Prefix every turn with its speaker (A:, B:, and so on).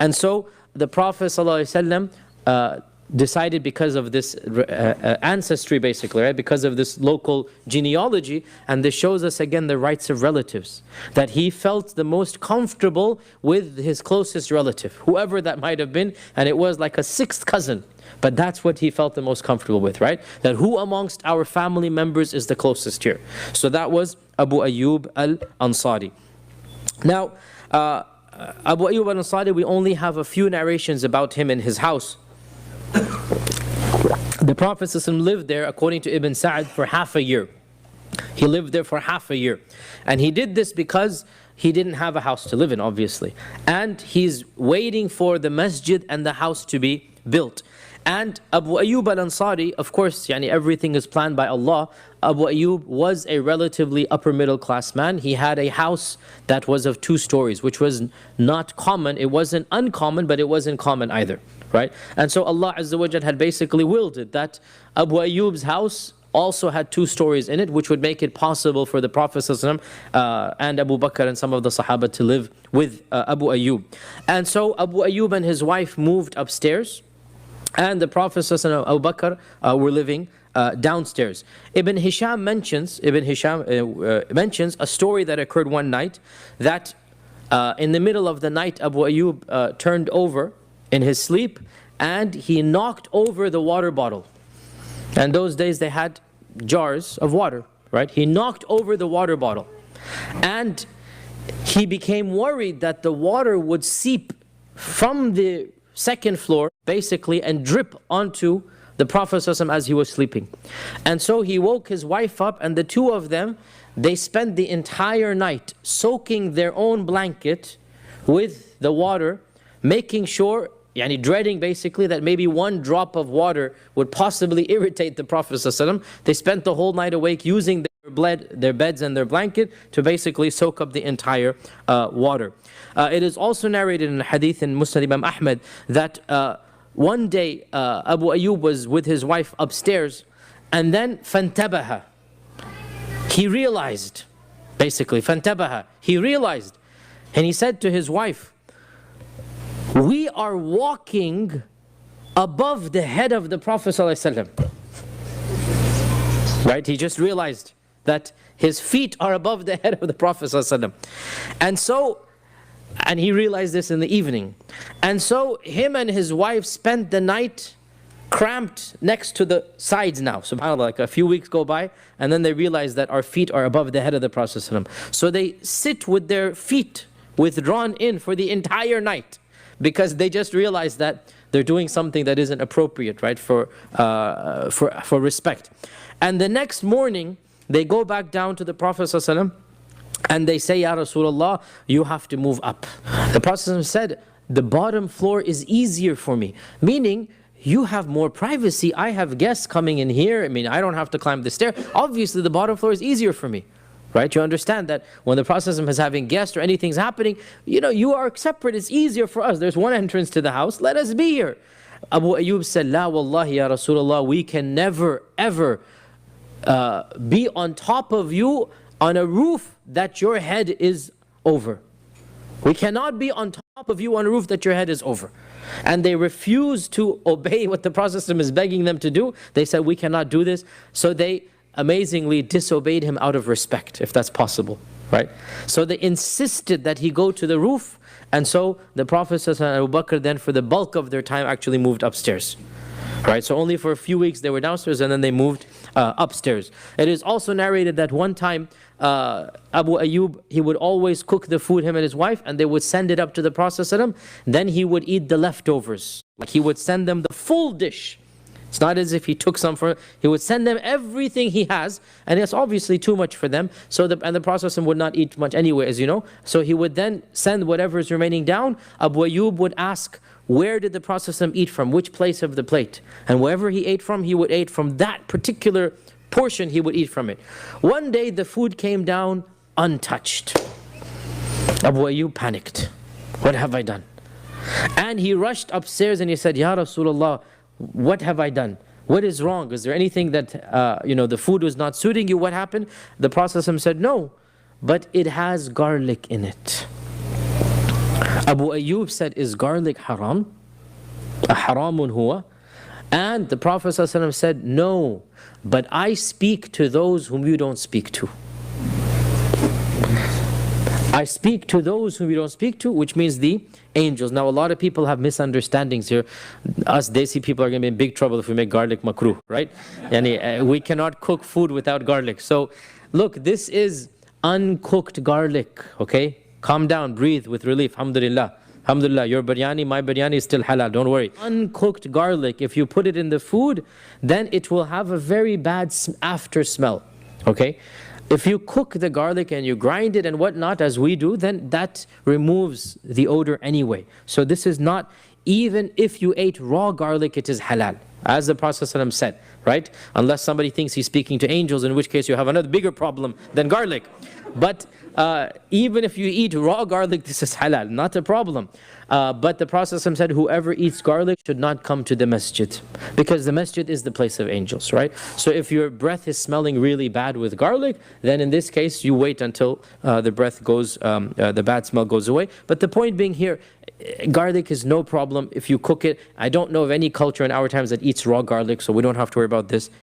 A: And so the Prophet ﷺ decided, because of this ancestry basically, right, because of this local genealogy, and this shows us again the rights of relatives, that he felt the most comfortable with his closest relative, whoever that might have been, and it was like a sixth cousin, but that's what he felt the most comfortable with, right? That who amongst our family members is the closest here. So that was Abu Ayyub al-Ansari. Now, Abu Ayyub al-Ansari, we only have a few narrations about him in his house. The Prophet ﷺ lived there, according to Ibn Sa'd, for half a year. He lived there for half a year. And he did this because he didn't have a house to live in, obviously. And he's waiting for the masjid and the house to be built. And Abu Ayyub al-Ansari, of course, everything is planned by Allah. Abu Ayyub was a relatively upper middle class man. He had a house that was of 2 stories, which was not common. It wasn't uncommon, but it wasn't common either, right? And so Allah Azza wa Jal had basically willed it that Abu Ayyub's house also had 2 stories in it, which would make it possible for the Prophet ﷺ, and Abu Bakr and some of the Sahaba to live with Abu Ayyub. And so Abu Ayyub and his wife moved upstairs, and the Prophet ﷺ and Abu Bakr were living downstairs. Ibn Hisham mentions a story that occurred one night, that in the middle of the night Abu Ayyub turned over in his sleep and he knocked over the water bottle. And those days they had jars of water, right? He knocked over the water bottle, and he became worried that the water would seep from the second floor basically and drip onto the Prophet ﷺ as he was sleeping. And so he woke his wife up, and the 2 of them, they spent the entire night soaking their own blanket with the water, making sure, dreading basically that maybe one drop of water would possibly irritate the Prophet ﷺ. They spent the whole night awake using their beds and their blanket to basically soak up the entire water. It is also narrated in a hadith in Musnad Imam Ahmad that one day Abu Ayyub was with his wife upstairs, and then فَانْتَبَهَ, he realized, basically, فَانْتَبَهَ, he realized, and he said to his wife, "We are walking above the head of the Prophet ﷺ." Right? He just realized that his feet are above the head of the Prophet ﷺ. And he realized this in the evening. And so him and his wife spent the night cramped next to the sides now. SubhanAllah, like a few weeks go by, and then they realize that our feet are above the head of the Prophet ﷺ. So they sit with their feet withdrawn in for the entire night, because they just realized that they're doing something that isn't appropriate, right, for respect. And the next morning, they go back down to the Prophet ﷺ, and they say, "Ya Rasulullah, you have to move up." The Prophet ﷺ said, "The bottom floor is easier for me," meaning, you have more privacy. I have guests coming in here. I don't have to climb the stair. Obviously, the bottom floor is easier for me. Right? You understand that when the Prophet is having guests or anything's happening, you are separate. It's easier for us. There's one entrance to the house. Let us be here. Abu Ayyub said, "La wallahi ya Rasulullah, we can never ever be on top of you on a roof that your head is over. We cannot be on top of you on a roof that your head is over." And they refused to obey what the Prophet is begging them to do. They said, "We cannot do this." So they amazingly disobeyed him out of respect, if that's possible, right? So they insisted that he go to the roof, and so the Prophet and Abu Bakr then for the bulk of their time actually moved upstairs, right? So only for a few weeks they were downstairs, and then they moved upstairs. It is also narrated that one time Abu Ayyub, he would always cook the food, him and his wife, and they would send it up to the Prophet, then he would eat the leftovers. Like he would send them the full dish. It's not as if he took some for, he would send them everything he has, and it's obviously too much for them. So the Prophet would not eat much anyway, as you know. So he would then send whatever is remaining down. Abu Ayyub would ask, where did the Prophet eat from? Which place of the plate? And wherever he ate from, he would eat from that particular portion, he would eat from it. One day the food came down untouched. Abu Ayyub panicked. What have I done? And he rushed upstairs and he said, "Ya Rasulullah, what have I done? What is wrong? Is there anything that, the food was not suiting you? What happened?" The Prophet said, "No, but it has garlic in it." Abu Ayyub said, is garlic haram? Haramun huwa? And the Prophet ﷺ said, no, but I speak to those whom you don't speak to. I speak to those whom you don't speak to, which means the angels. Now, a lot of people have misunderstandings here. Us Desi people are going to be in big trouble if we make garlic makruh, right? Yani, we cannot cook food without garlic. So, look, this is uncooked garlic, okay? Calm down, breathe with relief, alhamdulillah. Alhamdulillah, your biryani, my biryani is still halal, don't worry. Uncooked garlic, if you put it in the food, then it will have a very bad after smell, okay? If you cook the garlic and you grind it and whatnot, as we do, then that removes the odor anyway. So this is not, even if you ate raw garlic, it is halal. As the Prophet ﷺ said, right? Unless somebody thinks he's speaking to angels, in which case you have another bigger problem than garlic. But even if you eat raw garlic, this is halal, not a problem. But the Prophet ﷺ said, whoever eats garlic should not come to the masjid, because the masjid is the place of angels, right? So if your breath is smelling really bad with garlic, then in this case you wait until the breath goes, the bad smell goes away. But the point being here, garlic is no problem if you cook it. I don't know of any culture in our times that eats raw garlic, so we don't have to worry about this.